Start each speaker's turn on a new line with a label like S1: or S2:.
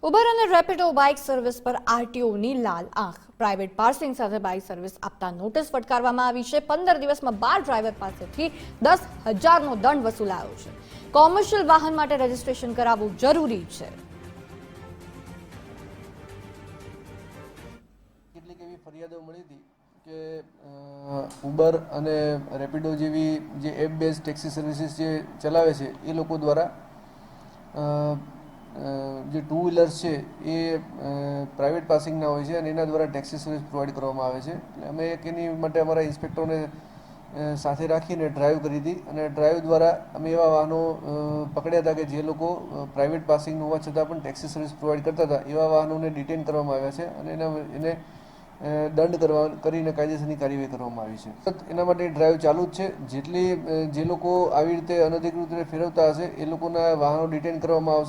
S1: Uber અને Rapido bike service પર આરટીઓની લાલ આંખ. પ્રાઇવેટ પાર્સિંગ સાથે બાઇક સર્વિસ આપતા નોટિસ ફટકારવામાં આવી છે. 15 દિવસમાં 12 ડ્રાઈવર પાસેથી 10,000નો દંડ વસૂલાયો છે. કોમર્શિયલ વાહન માટે રજીસ્ટ્રેશન કરાવવું જરૂરી છે.
S2: કેટલીક એવી ફરિયાદો મળી હતી કે ઉબર અને રેપિડો જેવી જે એપ બેઝ ટેક્સી સર્વિસીસ જે ચલાવે છે એ લોકો દ્વારા જે ટુ વ્હીલર્સ છે એ પ્રાઇવેટ પાસિંગના હોય છે અને એના દ્વારા ટેક્સી સર્વિસ પ્રોવાઈડ કરવામાં આવે છે. એટલે અમે એક એની માટે અમારા ઇન્સ્પેક્ટરોને સાથે રાખીને ડ્રાઈવ કરી હતી અને ડ્રાઈવ દ્વારા અમે એવા વાહનો પકડ્યા હતા કે જે લોકો પ્રાઇવેટ પાસિંગ હોવા છતાં પણ ટેક્સી સર્વિસ પ્રોવાઈડ કરતા હતા. એવા વાહનોને ડિટેન કરવામાં આવ્યા છે અને એને દંડ કરીને કાયદેસરની કાર્યવાહી કરવામાં આવી છે. એના માટે ડ્રાઈવ ચાલુ જ છે. જે લોકો આવી રીતે અનધિકૃત રીતે ફેરવતા હશે એ લોકોના વાહનો ડિટેન કરવામાં આવશે.